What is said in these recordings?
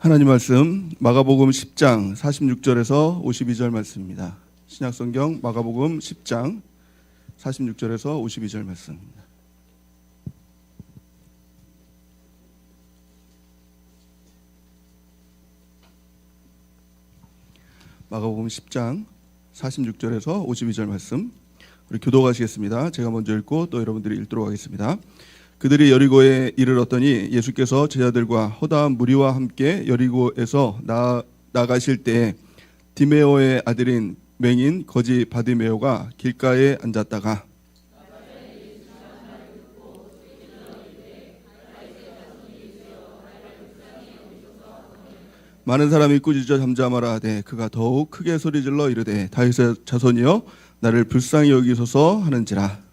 하나님 말씀 마가복음 10장 46절에서 52절 말씀입니다. 신약성경 마가복음 10장 46절에서 52절 말씀입니다. 마가복음 10장 46절에서 52절 말씀 우리 교독하시겠습니다. 제가 먼저 읽고 또 여러분들이 읽도록 하겠습니다. 그들이 여리고에 이르렀더니 예수께서 제자들과 허다한 무리와 함께 여리고에서 나가실 때에 디메오의 아들인 맹인 거지 바디메오가 길가에 앉았다가 많은 사람이 꾸짖어 잠잠하라 하되 그가 더욱 크게 소리질러 이르되 다윗의 자손이여 나를 불쌍히 여기소서 하는지라.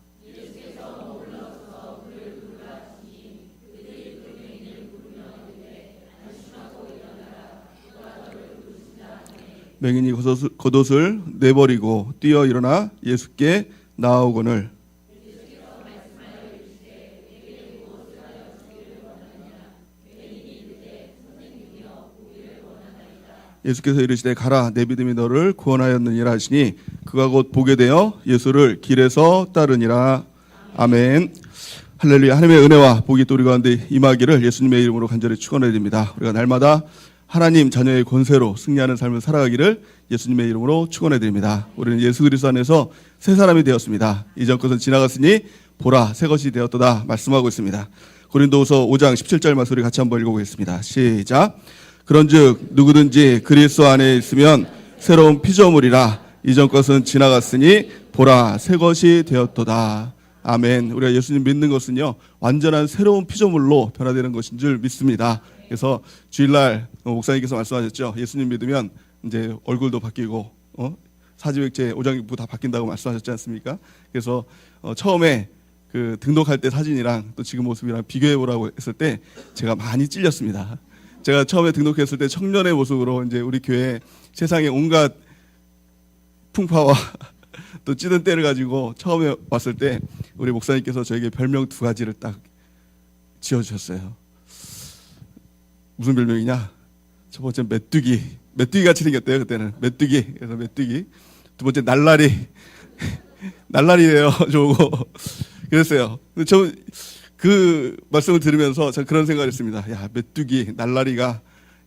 맹인이 겉옷을 내버리고 뛰어 일어나 예수께 나아오거늘 예수께서 이르시되 가라 내 믿음이 너를 구원하였느니라 하시니 그가 곧 보게 되어 예수를 길에서 따르니라. 아멘. 할렐루야. 하나님의 은혜와 복이 또 우리 가운데 임하기를 예수님의 이름으로 간절히 축원해 드립니다. 우리가 날마다 하나님 자녀의 권세로 승리하는 삶을 살아가기를 예수님의 이름으로 축원해 드립니다. 우리는 예수 그리스도 안에서 새 사람이 되었습니다. 이전 것은 지나갔으니 보라 새 것이 되었도다 말씀하고 있습니다. 고린도후서 5장 17절 말씀 우리 같이 한번 읽어보겠습니다. 시작. 그런즉 누구든지 그리스도 안에 있으면 새로운 피조물이라 이전 것은 지나갔으니 보라 새 것이 되었도다. 아멘. 우리가 예수님 믿는 것은요 완전한 새로운 피조물로 변화되는 것인 줄 믿습니다. 그래서 주일날 목사님께서 말씀하셨죠. 예수님 믿으면 이제 얼굴도 바뀌고 사지백제 오장육부 다 바뀐다고 말씀하셨지 않습니까? 그래서 처음에 그 등록할 때 사진이랑 또 지금 모습이랑 비교해 보라고 했을 때 제가 많이 찔렸습니다. 제가 처음에 등록했을 때 청년의 모습으로 이제 우리 교회 세상에 온갖 풍파와 또 찌든 때를 가지고 처음에 왔을 때 우리 목사님께서 저에게 별명 2가지를 딱 지어주셨어요. 무슨 별명이냐? 첫 번째 메뚜기. 메뚜기 같이 생겼대요 그때는. 메뚜기. 그래서 메뚜기. 두 번째 날라리. 날라리래요. 저거. 그랬어요. 근데 저 그 말씀을 들으면서 제가 그런 생각을 했습니다. 야 메뚜기 날라리가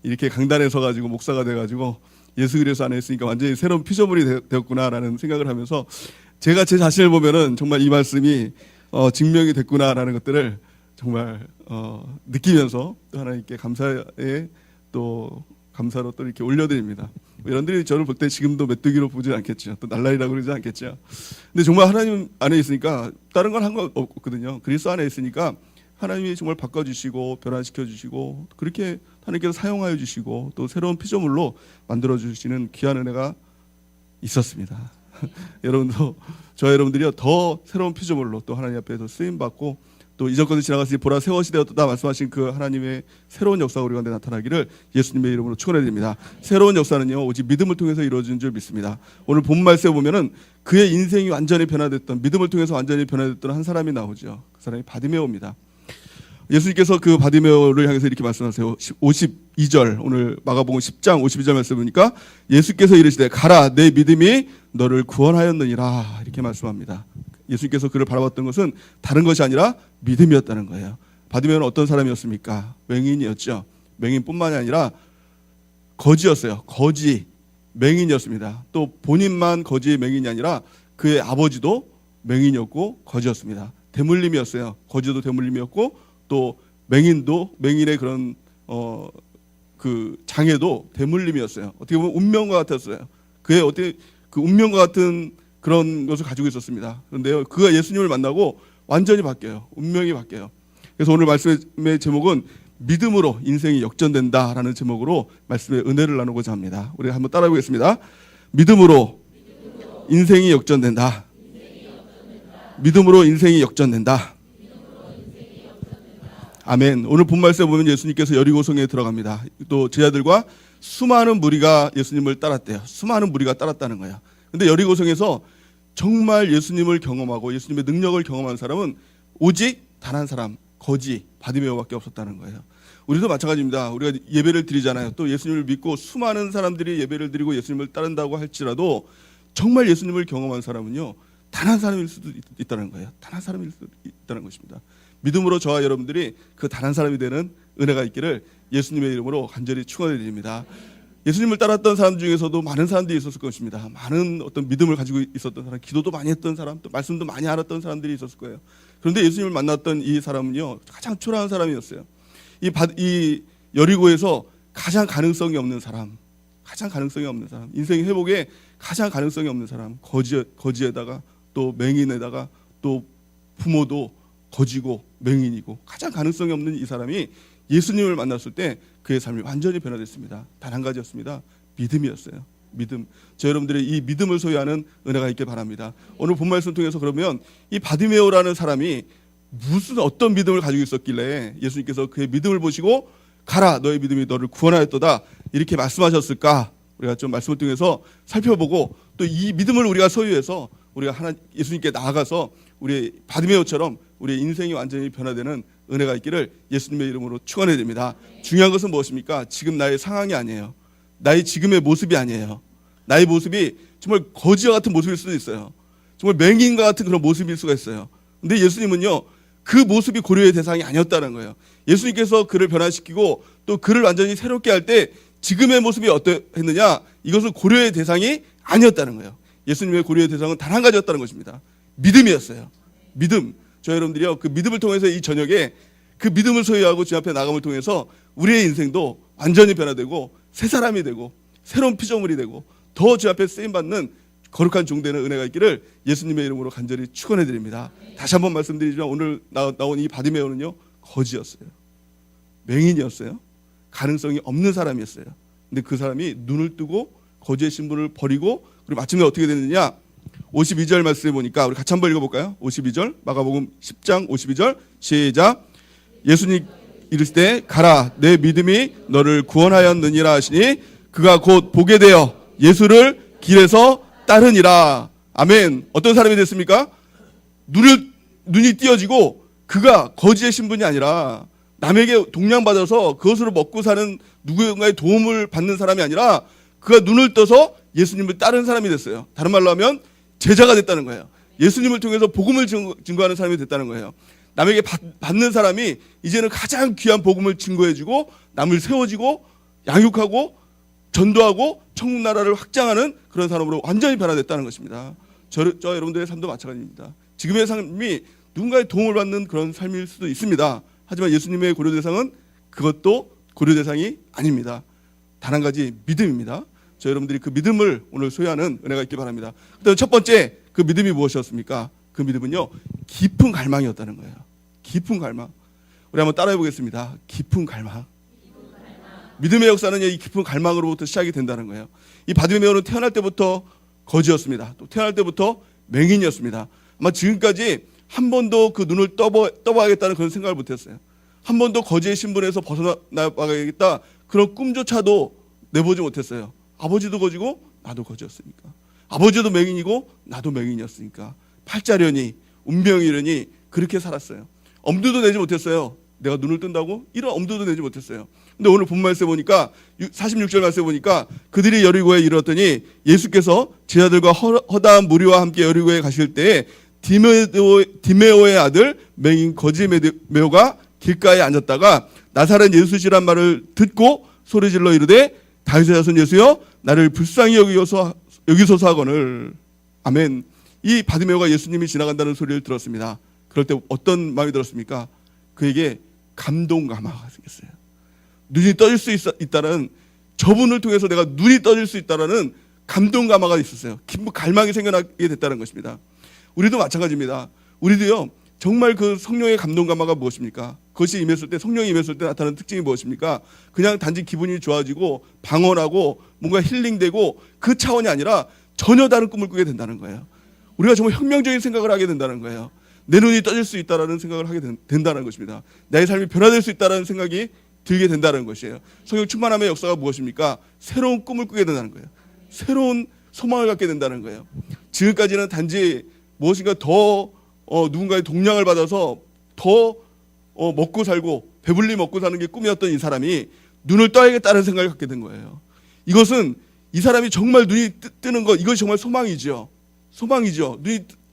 이렇게 강단에 서가지고 목사가 돼가지고 예수 그리스도 안에 있으니까 완전히 새로운 피조물이 되었구나라는 생각을 하면서 제가 제 자신을 보면은 정말 이 말씀이 증명이 됐구나라는 것들을 정말 느끼면서 또 하나님께 감사에 또 감사로 또 이렇게 올려드립니다. 여러분들이 저를 볼 때 지금도 메뚜기로 보지 않겠죠. 또 날라리라고 그러지 않겠죠. 근데 정말 하나님 안에 있으니까 다른 건 한 거 없거든요. 그리스도 안에 있으니까 하나님이 정말 바꿔주시고 변화시켜 주시고 그렇게 하나님께서 사용하여 주시고 또 새로운 피조물로 만들어 주시는 귀한 은혜가 있었습니다. 여러분도 저 여러분들이요 더 새로운 피조물로 또 하나님 앞에서 쓰임 받고 또 이전 것을 지나갔으니 보라 새 것이 되었다 말씀하신 그 하나님의 새로운 역사가 우리 가운데 나타나기를 예수님의 이름으로 축원해 드립니다. 새로운 역사는요 오직 믿음을 통해서 이루어지는 줄 믿습니다. 오늘 본 말씀에 보면은 그의 인생이 완전히 변화됐던 믿음을 통해서 완전히 변화됐던 한 사람이 나오죠. 그 사람이 바디메오입니다. 예수님께서 그 바디메오를 향해서 이렇게 말씀하세요. 52절 오늘 마가복음 10장 52절 말씀 보니까 예수께서 이르시되 가라 내 믿음이 너를 구원하였느니라 이렇게 말씀합니다. 예수님께서 그를 바라봤던 것은 다른 것이 아니라 믿음이었다는 거예요. 바디메오는 어떤 사람이었습니까? 맹인이었죠. 맹인뿐만이 아니라 거지였어요. 거지 맹인이었습니다. 또 본인만 거지 맹인이 아니라 그의 아버지도 맹인이었고 거지였습니다. 대물림이었어요. 거지도 대물림이었고 또 맹인도 맹인의 그런 그 장애도 대물림이었어요. 어떻게 보면 운명과 같았어요. 그의 어떻게 그 운명과 같은 그런 것을 가지고 있었습니다. 그런데요, 그가 예수님을 만나고 완전히 바뀌어요. 운명이 바뀌어요. 그래서 오늘 말씀의 제목은 믿음으로 인생이 역전된다라는 제목으로 말씀의 은혜를 나누고자 합니다. 우리 한번 따라해 보겠습니다. 믿음으로 인생이 역전된다. 믿음으로 인생이 역전된다. 아멘. 오늘 본 말씀에 보면 예수님께서 여리고성에 들어갑니다. 또 제자들과 수많은 무리가 예수님을 따랐대요. 수많은 무리가 따랐다는 거예요. 근데 여리고성에서 정말 예수님을 경험하고 예수님의 능력을 경험한 사람은 오직 단 한 사람, 거지 바디메오밖에 없었다는 거예요. 우리도 마찬가지입니다. 우리가 예배를 드리잖아요. 또 예수님을 믿고 수많은 사람들이 예배를 드리고 예수님을 따른다고 할지라도 정말 예수님을 경험한 사람은요, 단 한 사람일 수도 있다는 거예요. 단 한 사람일 수도 있다는 것입니다. 믿음으로 저와 여러분들이 그 단 한 사람이 되는 은혜가 있기를 예수님의 이름으로 간절히 축원드립니다. 예수님을 따랐던 사람 중에서도 많은 사람들이 있었을 것입니다. 많은 어떤 믿음을 가지고 있었던 사람, 기도도 많이 했던 사람, 또 말씀도 많이 알았던 사람들이 있었을 거예요. 그런데 예수님을 만났던 이 사람은요, 가장 초라한 사람이었어요. 이 여리고에서 가장 가능성이 없는 사람, 인생 회복에 가장 가능성이 없는 사람, 거지에다가 또 맹인에다가 또 부모도 거지고 맹인이고 가장 가능성이 없는 이 사람이 예수님을 만났을 때 그의 삶이 완전히 변화됐습니다. 단 한 가지였습니다. 믿음이었어요. 믿음. 저 여러분들의 이 믿음을 소유하는 은혜가 있길 바랍니다. 오늘 본 말씀 통해서 그러면 이 바디메오라는 사람이 어떤 믿음을 가지고 있었길래 예수님께서 그의 믿음을 보시고 가라, 너의 믿음이 너를 구원하였도다, 이렇게 말씀하셨을까? 우리가 좀 말씀을 통해서 살펴보고 또 이 믿음을 우리가 소유해서 우리가 예수님께 나아가서 우리 바디메오처럼 우리의 인생이 완전히 변화되는 은혜가 있기를 예수님의 이름으로 축원해 드립니다. 중요한 것은 무엇입니까? 지금 나의 상황이 아니에요. 나의 지금의 모습이 아니에요. 나의 모습이 정말 거지와 같은 모습일 수도 있어요. 정말 맹인과 같은 그런 모습일 수가 있어요. 근데 예수님은요, 그 모습이 고려의 대상이 아니었다는 거예요. 예수님께서 그를 변화시키고 또 그를 완전히 새롭게 할 때 지금의 모습이 어떠했느냐, 이것은 고려의 대상이 아니었다는 거예요. 예수님의 고려의 대상은 단 한 가지였다는 것입니다. 믿음이었어요. 믿음. 저 여러분들이요, 그 믿음을 통해서 이 저녁에 그 믿음을 소유하고 주 앞에 나감을 통해서 우리의 인생도 완전히 변화되고 새 사람이 되고 새로운 피조물이 되고 더 주 앞에 쓰임받는 거룩한 종되는 은혜가 있기를 예수님의 이름으로 간절히 축원해 드립니다. 다시 한번 말씀드리지만 오늘 나온 이 바디메오는요, 거지였어요. 맹인이었어요. 가능성이 없는 사람이었어요. 근데 그 사람이 눈을 뜨고 거지의 신분을 버리고 그리고 마침내 어떻게 됐느냐, 52절 말씀해 보니까 우리 같이 한번 읽어볼까요? 52절 마가복음 10장 52절 시작. 예수님 이르시되 가라, 내 믿음이 너를 구원하였느니라 하시니 그가 곧 보게 되어 예수를 길에서 따르니라. 아멘. 어떤 사람이 됐습니까? 눈이 띄어지고 그가 거지의 신분이 아니라 남에게 동냥받아서 그것으로 먹고 사는 누군가의 도움을 받는 사람이 아니라 그가 눈을 떠서 예수님을 따르는 사람이 됐어요. 다른 말로 하면 제자가 됐다는 거예요. 예수님을 통해서 복음을 증거하는 사람이 됐다는 거예요. 남에게 받는 사람이 이제는 가장 귀한 복음을 증거해주고 남을 세워지고 양육하고 전도하고 천국 나라를 확장하는 그런 사람으로 완전히 변화됐다는 것입니다. 저 여러분들의 삶도 마찬가지입니다. 지금의 삶이 누군가의 도움을 받는 그런 삶일 수도 있습니다. 하지만 예수님의 고려 대상은 그것도 고려 대상이 아닙니다. 단 한 가지, 믿음입니다. 저 여러분들이 그 믿음을 오늘 소유하는 은혜가 있길 바랍니다. 그다음 첫 번째, 그 믿음이 무엇이었습니까? 그 믿음은요, 깊은 갈망이었다는 거예요. 깊은 갈망. 우리 한번 따라해 보겠습니다. 깊은 갈망. 믿음의 역사는 이 깊은 갈망으로부터 시작이 된다는 거예요. 이 바디메오는 태어날 때부터 거지였습니다. 또 태어날 때부터 맹인이었습니다. 아마 지금까지 한 번도 그 눈을 떠봐야겠다는 그런 생각을 못했어요. 한 번도 거지의 신분에서 벗어나봐야겠다 그런 꿈조차도 내보지 못했어요. 아버지도 거지고 나도 거지였으니까. 아버지도 맹인이고 나도 맹인이었으니까. 팔자려니 운명이려니 그렇게 살았어요. 엄두도 내지 못했어요. 내가 눈을 뜬다고? 이런 엄두도 내지 못했어요. 근데 오늘 본 말씀 보니까 46절 말씀 보니까 그들이 여리고에 이르렀더니 예수께서 제자들과 허다한 무리와 함께 여리고에 가실 때에 디메오의 아들 맹인 거지메오가 길가에 앉았다가 나사렛 예수시란 말을 듣고 소리질러 이르되 다윗의 자손 예수여 나를 불쌍히 여기소서 하거늘. 아멘. 이 바디메오가 예수님이 지나간다는 소리를 들었습니다. 그럴 때 어떤 마음이 들었습니까? 그에게 감동감화가 생겼어요. 눈이 떠질 수 있다는, 저분을 통해서 내가 눈이 떠질 수 있다라는 감동감화가 있었어요. 깊은 갈망이 생겨나게 됐다는 것입니다. 우리도 마찬가지입니다. 우리도요, 정말 그 성령의 감동감화가 무엇입니까? 그것이 임했을 때, 성령이 임했을 때 나타나는 특징이 무엇입니까? 그냥 단지 기분이 좋아지고 방언하고 뭔가 힐링되고 그 차원이 아니라 전혀 다른 꿈을 꾸게 된다는 거예요. 우리가 정말 혁명적인 생각을 하게 된다는 거예요. 내 눈이 떠질 수 있다라는 생각을 하게 된다는 것입니다. 나의 삶이 변화될 수 있다라는 생각이 들게 된다는 것이에요. 성령 충만함의 역사가 무엇입니까? 새로운 꿈을 꾸게 된다는 거예요. 새로운 소망을 갖게 된다는 거예요. 지금까지는 단지 무엇인가 더 누군가의 동량을 받아서 더 먹고 살고 배불리 먹고 사는 게 꿈이었던 이 사람이 눈을 떠야겠다는 생각을 갖게 된 거예요. 이것은 이 사람이 정말 눈이 뜨는 것, 이것이 정말 소망이죠. 소망이죠.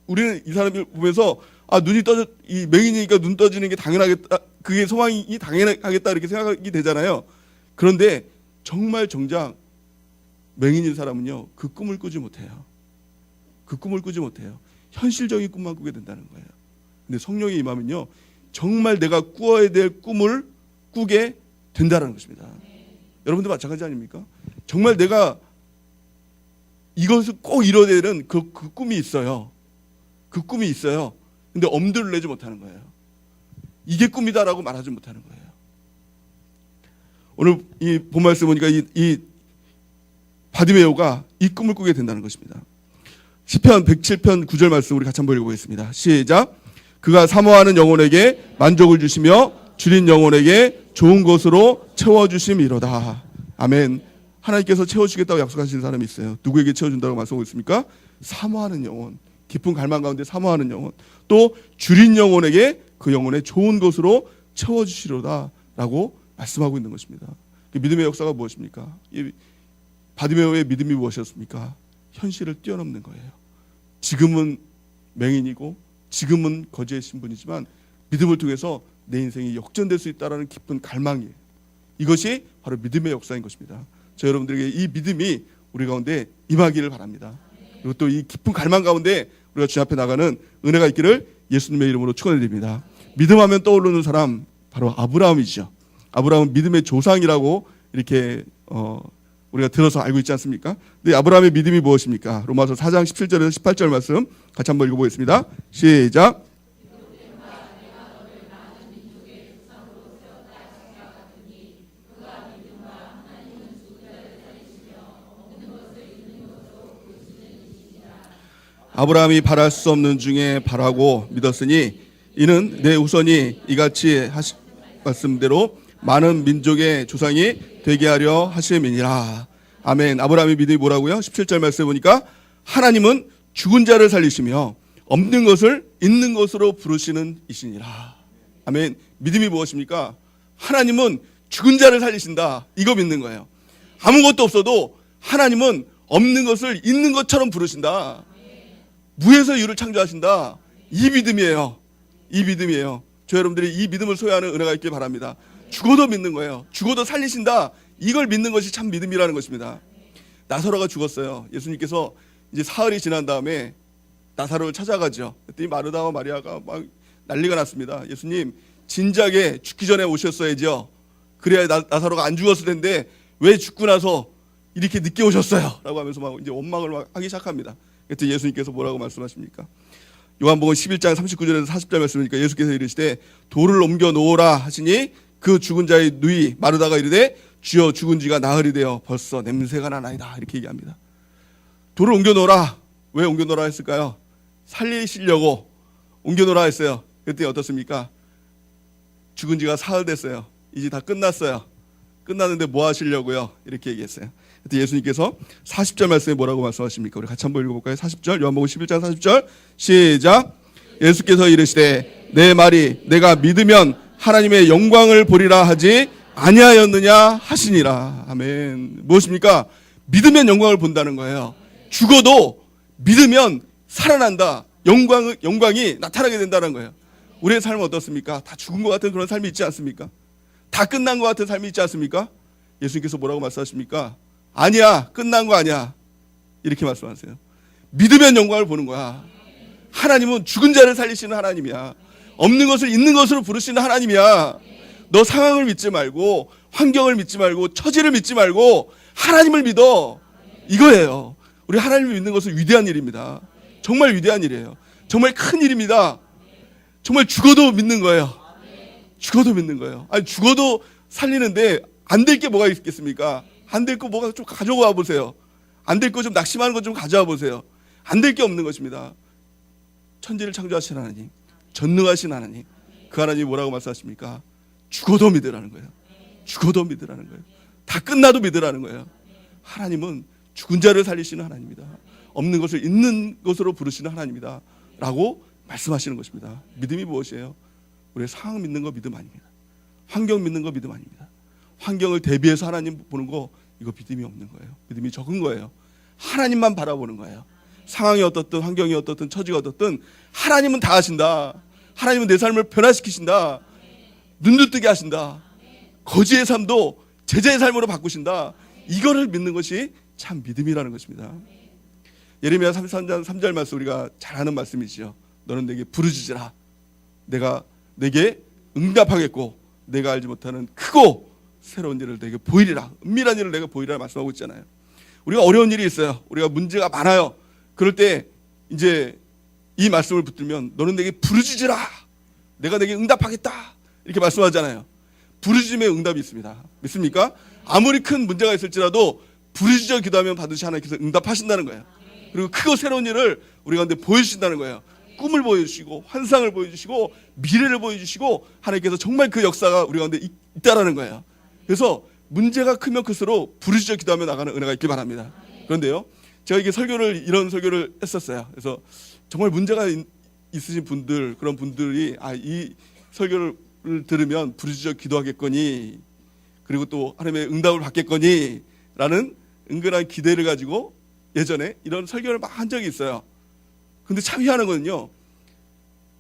우리는 이 사람을 보면서 눈이 이 맹인이니까 눈 떠지는 게 당연하겠다. 그게 소망이 당연하겠다 이렇게 생각이 되잖아요. 그런데 정말 정작 맹인인 사람은요, 그 꿈을 꾸지 못해요. 그 꿈을 꾸지 못해요. 현실적인 꿈만 꾸게 된다는 거예요. 근데 성령이 임하면요, 정말 내가 꾸어야 될 꿈을 꾸게 된다는 것입니다. 여러분도 마찬가지 아닙니까? 정말 내가 이것을 꼭 이뤄야 되는 그 꿈이 있어요. 그 꿈이 있어요. 근데 엄두를 내지 못하는 거예요. 이게 꿈이다라고 말하지 못하는 거예요. 오늘 이 본말씀 보니까 이 바디메오가 이 꿈을 꾸게 된다는 것입니다. 시편 107편 9절 말씀 우리 같이 한번 읽어보겠습니다. 시작. 그가 사모하는 영혼에게 만족을 주시며 줄인 영혼에게 좋은 것으로 채워주심이로다. 아멘. 하나님께서 채워주시겠다고 약속하신 사람이 있어요. 누구에게 채워준다고 말씀하고 있습니까? 사모하는 영혼, 깊은 갈망 가운데 사모하는 영혼, 또 줄인 영혼에게 그 영혼의 좋은 것으로 채워주시로다 라고 말씀하고 있는 것입니다. 믿음의 역사가 무엇입니까? 바디메오의 믿음이 무엇이었습니까? 현실을 뛰어넘는 거예요. 지금은 맹인이고 지금은 거지의 신분이지만 믿음을 통해서 내 인생이 역전될 수 있다는 깊은 갈망이에요. 이것이 바로 믿음의 역사인 것입니다. 저 여러분들에게 이 믿음이 우리 가운데 임하기를 바랍니다. 그리고 또 이 깊은 갈망 가운데 우리가 주님 앞에 나가는 은혜가 있기를 예수님의 이름으로 축원드립니다. 믿음하면 떠오르는 사람 바로 아브라함이죠. 아브라함은 믿음의 조상이라고 이렇게 우리가 들어서 알고 있지 않습니까? 근데 아브라함의 믿음이 무엇입니까? 로마서 4장 17절에서 18절 말씀 같이 한번 읽어보겠습니다. 시작. 아브라함이 바랄 수 없는 중에 바라고 믿었으니 이는 내 후손이 이같이 하신 말씀대로 많은 민족의 조상이 되게 하려 하심이니라. 아멘. 아브라함의 믿음이 뭐라고요? 17절 말씀에 보니까 하나님은 죽은 자를 살리시며 없는 것을 있는 것으로 부르시는 이시니라. 아멘. 믿음이 무엇입니까? 하나님은 죽은 자를 살리신다. 이거 믿는 거예요. 아무것도 없어도 하나님은 없는 것을 있는 것처럼 부르신다. 무에서 유를 창조하신다. 이 믿음이에요. 이 믿음이에요. 저 여러분들이 이 믿음을 소유하는 은혜가 있길 바랍니다. 죽어도 믿는 거예요. 죽어도 살리신다. 이걸 믿는 것이 참 믿음이라는 것입니다. 나사로가 죽었어요. 예수님께서 이제 사흘이 지난 다음에 나사로를 찾아가죠. 그랬더니 마르다와 마리아가 막 난리가 났습니다. 예수님 진작에 죽기 전에 오셨어야죠. 그래야 나사로가 안 죽었을 텐데 왜 죽고 나서 이렇게 늦게 오셨어요? 라고 하면서 막 이제 원망을 막 하기 시작합니다. 그때 예수님께서 뭐라고 말씀하십니까? 요한복음 11장 39절에서 40절 말씀이니까 예수께서 이르시되 돌을 옮겨 놓으라 하시니 그 죽은 자의 누이 마르다가 이르되 주여 죽은 지가 나흘이 되어 벌써 냄새가 나나이다. 이렇게 얘기합니다. 돌을 옮겨 놓으라. 왜 옮겨 놓으라 했을까요? 살리시려고 옮겨 놓으라 했어요. 그랬더니 어떻습니까? 죽은 지가 사흘 됐어요. 이제 다 끝났어요. 끝났는데 뭐 하시려고요? 이렇게 얘기했어요. 그때 예수님께서 40절 말씀에 뭐라고 말씀하십니까? 우리 같이 한번 읽어볼까요? 40절 요한복음 11장 40절 시작. 예수께서 이르시되 내 말이 내가 믿으면 하나님의 영광을 보리라 하지 아니하였느냐 하시니라. 아멘. 무엇입니까? 믿으면 영광을 본다는 거예요. 죽어도 믿으면 살아난다. 영광이 나타나게 된다는 거예요. 우리의 삶은 어떻습니까? 다 죽은 것 같은 그런 삶이 있지 않습니까? 다 끝난 것 같은 삶이 있지 않습니까? 예수님께서 뭐라고 말씀하십니까? 아니야, 끝난 거 아니야. 이렇게 말씀하세요. 믿으면 영광을 보는 거야. 하나님은 죽은 자를 살리시는 하나님이야. 없는 것을 있는 것으로 부르시는 하나님이야. 너 상황을 믿지 말고 환경을 믿지 말고 처지를 믿지 말고 하나님을 믿어. 이거예요. 우리 하나님을 믿는 것은 위대한 일입니다. 정말 위대한 일이에요. 정말 큰 일입니다. 정말 죽어도 믿는 거예요. 죽어도 믿는 거예요. 아니 죽어도 살리는데 안 될 게 뭐가 있겠습니까? 안 될 거 뭐가 좀 가져와 보세요. 안 될 거 좀 낙심하는 거 좀 가져와 보세요. 안 될 게 없는 것입니다. 천지를 창조하신 하나님, 전능하신 하나님, 그 하나님이 뭐라고 말씀하십니까? 죽어도 믿으라는 거예요. 죽어도 믿으라는 거예요. 다 끝나도 믿으라는 거예요. 하나님은 죽은 자를 살리시는 하나님이다. 없는 것을 있는 것으로 부르시는 하나님이다. 라고 말씀하시는 것입니다. 믿음이 무엇이에요? 우리의 상황 믿는 거 믿음 아닙니다. 환경 믿는 거 믿음 아닙니다. 환경을 대비해서 하나님 보는 거, 이거 믿음이 없는 거예요. 믿음이 적은 거예요. 하나님만 바라보는 거예요. 상황이 어떻든 환경이 어떻든 처지가 어떻든 하나님은 다 하신다. 하나님은 내 삶을 변화시키신다. 눈도 뜨게 하신다. 거지의 삶도 제자의 삶으로 바꾸신다. 이거를 믿는 것이 참 믿음이라는 것입니다. 예레미야 33장 3절 말씀, 우리가 잘 아는 말씀이지요. 너는 내게 부르짖으라. 내가 내게 응답하겠고 내가 알지 못하는 크고 새로운 일을 내게 보이리라. 은밀한 일을 내게 보이리라 말씀하고 있잖아요. 우리가 어려운 일이 있어요. 우리가 문제가 많아요. 그럴 때 이제 이 말씀을 붙들면 너는 내게 부르짖으라. 내가 내게 응답하겠다. 이렇게 말씀하잖아요. 부르짖음에 응답이 있습니다. 믿습니까? 아무리 큰 문제가 있을지라도 부르짖어 기도하면 반드시 하나님께서 응답하신다는 거예요. 그리고 크고 새로운 일을 우리 가운데 보여주신다는 거예요. 꿈을 보여주시고 환상을 보여주시고 미래를 보여주시고 하나님께서 정말 그 역사가 우리 가운데 있다라는 거예요. 그래서 문제가 크면 클수록 부르짖어 기도하며 나가는 은혜가 있길 바랍니다. 그런데요, 제가 이게 이런 설교를 했었어요. 그래서 정말 문제가 있으신 분들, 그런 분들이 이 설교를 들으면 부르짖어 기도하겠거니, 그리고 또 하나님의 응답을 받겠거니 라는 은근한 기대를 가지고 예전에 이런 설교를 막 한 적이 있어요. 근데 참 희한한 거는요,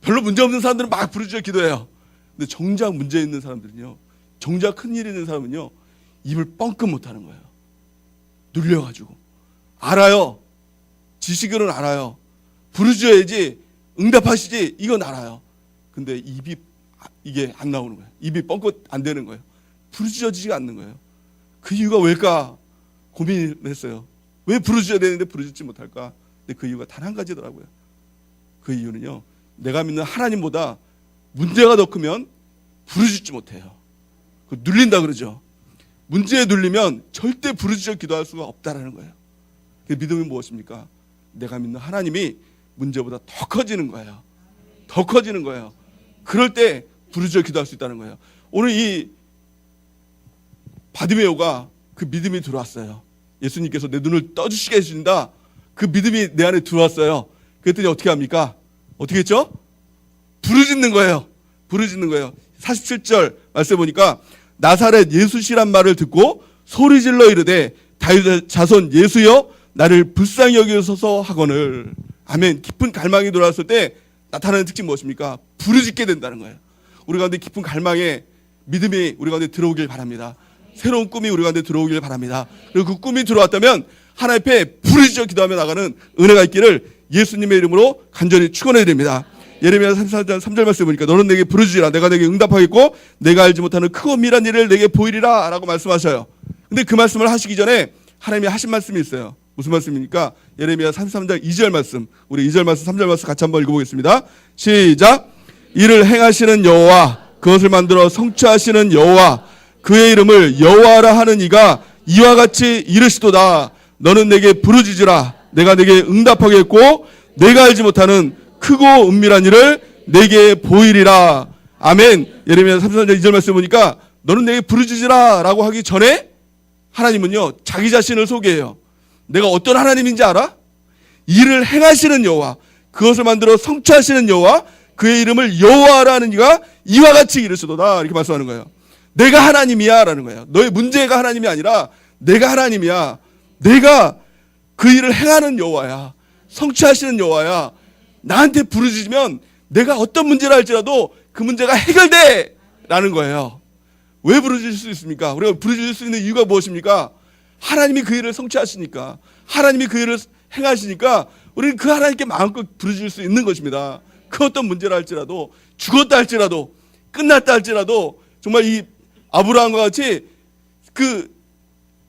별로 문제 없는 사람들은 막 부르짖어 기도해요. 근데 정작 문제 있는 사람들은요, 정작 큰일 있는 사람은요, 입을 뻥끗 못하는 거예요. 눌려가지고. 알아요. 지식으로는 알아요. 부르짖어야지 응답하시지, 이건 알아요. 근데 이게 안 나오는 거예요. 입이 뻥끗 안 되는 거예요. 부르짖어지지가 않는 거예요. 그 이유가 왜일까 고민을 했어요. 왜 부르짖어야 되는데 부르짖지 못할까? 근데 그 이유가 단 한 가지더라고요. 그 이유는요, 내가 믿는 하나님보다 문제가 더 크면 부르짖지 못해요. 눌린다 그러죠. 문제에 눌리면 절대 부르짖어 기도할 수가 없다라는 거예요. 그 믿음이 무엇입니까? 내가 믿는 하나님이 문제보다 더 커지는 거예요. 더 커지는 거예요. 그럴 때 부르짖어 기도할 수 있다는 거예요. 오늘 이 바디메오가 그 믿음이 들어왔어요. 예수님께서 내 눈을 떠주시게 해주신다. 그 믿음이 내 안에 들어왔어요. 그랬더니 어떻게 합니까? 어떻게 했죠? 부르짖는 거예요. 부르짖는 거예요. 47절 말씀 보니까 나사렛 예수시란 말을 듣고 소리질러 이르되 다윗의 자손 예수여 나를 불쌍히 여기소서 하거늘. 아멘. 깊은 갈망이 돌아왔을 때 나타나는 특징이 무엇입니까? 부르짖게 된다는 거예요. 우리 가운데 깊은 갈망에 믿음이 우리 가운데 들어오길 바랍니다. 새로운 꿈이 우리 가운데 들어오길 바랍니다. 그리고 그 꿈이 들어왔다면 하나님 앞에 부르짖어 기도하며 나가는 은혜가 있기를 예수님의 이름으로 간절히 축원해야 됩니다. 예레미야 34장 3절 말씀 보니까 너는 내게 부르짖으라. 내가 내게 응답하겠고 내가 알지 못하는 크고 은밀한 일을 내게 보이리라 라고 말씀하셔요. 근데 그 말씀을 하시기 전에 하나님이 하신 말씀이 있어요. 무슨 말씀입니까? 예레미야 33장 2절 말씀, 우리 2절 말씀 3절 말씀 같이 한번 읽어보겠습니다. 시작. 이를 행하시는 여호와, 그것을 만들어 성취하시는 여호와, 그의 이름을 여호와라 하는 이가 이와 같이 이르시도다. 너는 내게 부르짖으라. 내가 내게 응답하겠고 내가 알지 못하는 크고 은밀한 일을 내게 보이리라. 아멘. 예레미야 33장 2절 말씀 보니까 너는 내게 부르짖으라 라고 하기 전에 하나님은요, 자기 자신을 소개해요. 내가 어떤 하나님인지 알아? 이를 행하시는 여호와, 그것을 만들어 성취하시는 여호와, 그의 이름을 여호와라는 이가 이와 같이 이르시도다. 이렇게 말씀하는 거예요. 내가 하나님이야 라는 거예요. 너의 문제가 하나님이 아니라 내가 하나님이야. 내가 그 일을 행하는 여호와야. 성취하시는 여호와야. 나한테 부르짖으면 내가 어떤 문제를 할지라도 그 문제가 해결돼 라는 거예요. 왜 부르짖을 수 있습니까? 우리가 부르짖을 수 있는 이유가 무엇입니까? 하나님이 그 일을 성취하시니까, 하나님이 그 일을 행하시니까 우리는 그 하나님께 마음껏 부르짖을 수 있는 것입니다. 그 어떤 문제를 할지라도, 죽었다 할지라도, 끝났다 할지라도, 정말 이 아브라함과 같이 그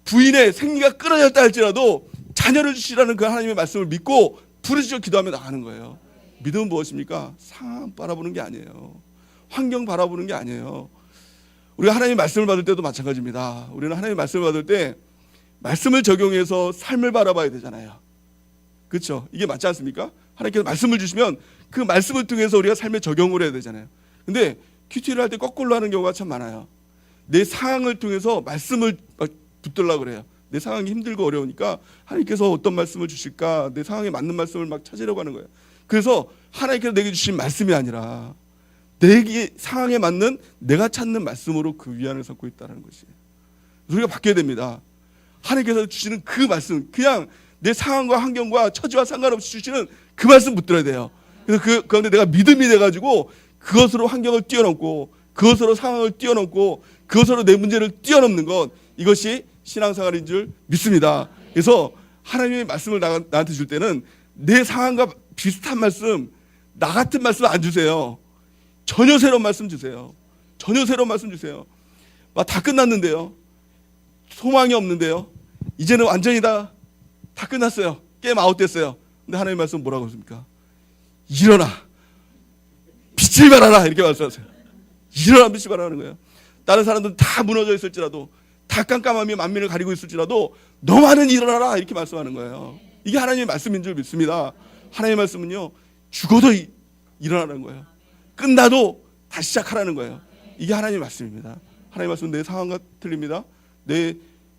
부인의 생리가 끊어졌다 할지라도 자녀를 주시라는 그 하나님의 말씀을 믿고 부르짖어 기도하며 나가는 거예요. 믿음은 무엇입니까? 상황 바라보는 게 아니에요. 환경 바라보는 게 아니에요. 우리가 하나님의 말씀을 받을 때도 마찬가지입니다. 우리는 하나님의 말씀을 받을 때 말씀을 적용해서 삶을 바라봐야 되잖아요. 그렇죠? 이게 맞지 않습니까? 하나님께서 말씀을 주시면 그 말씀을 통해서 우리가 삶에 적용을 해야 되잖아요. 근데 큐티를 할 때 거꾸로 하는 경우가 참 많아요. 내 상황을 통해서 말씀을 붙들려고 그래요. 내 상황이 힘들고 어려우니까 하나님께서 어떤 말씀을 주실까, 내 상황에 맞는 말씀을 막 찾으려고 하는 거예요. 그래서 하나님께서 내게 주신 말씀이 아니라 내 상황에 맞는 내가 찾는 말씀으로 그 위안을 삼고 있다는 것이에요. 우리가 바뀌어야 됩니다. 하나님께서 주시는 그 말씀, 그냥 내 상황과 환경과 처지와 상관없이 주시는 그 말씀 붙들어야 돼요. 그래서 그 가운데 내가 믿음이 돼가지고 그것으로 환경을 뛰어넘고 그것으로 상황을 뛰어넘고 그것으로 내 문제를 뛰어넘는 것, 이것이 신앙생활인 줄 믿습니다. 그래서 하나님의 말씀을 나한테 줄 때는 내 상황과 비슷한 말씀, 나 같은 말씀 안 주세요. 전혀 새로운 말씀 주세요. 전혀 새로운 말씀 주세요. 다 끝났는데요. 소망이 없는데요. 이제는 완전히 다 끝났어요. 게임 아웃됐어요. 근데 하나님의 말씀 뭐라고 했습니까? 일어나. 빛을 발하라. 이렇게 말씀하세요. 일어나 빛을 발하라는 거예요. 다른 사람들은 다 무너져 있을지라도, 다 깜깜함이 만민을 가리고 있을지라도 너만은 일어나라. 이렇게 말씀하는 거예요. 이게 하나님의 말씀인 줄 믿습니다. 하나님의 말씀은요, 죽어도 일어나는 거예요. 끝나도 다시 시작하라는 거예요. 이게 하나님의 말씀입니다. 하나님의 말씀은 내 상황과 틀립니다. 내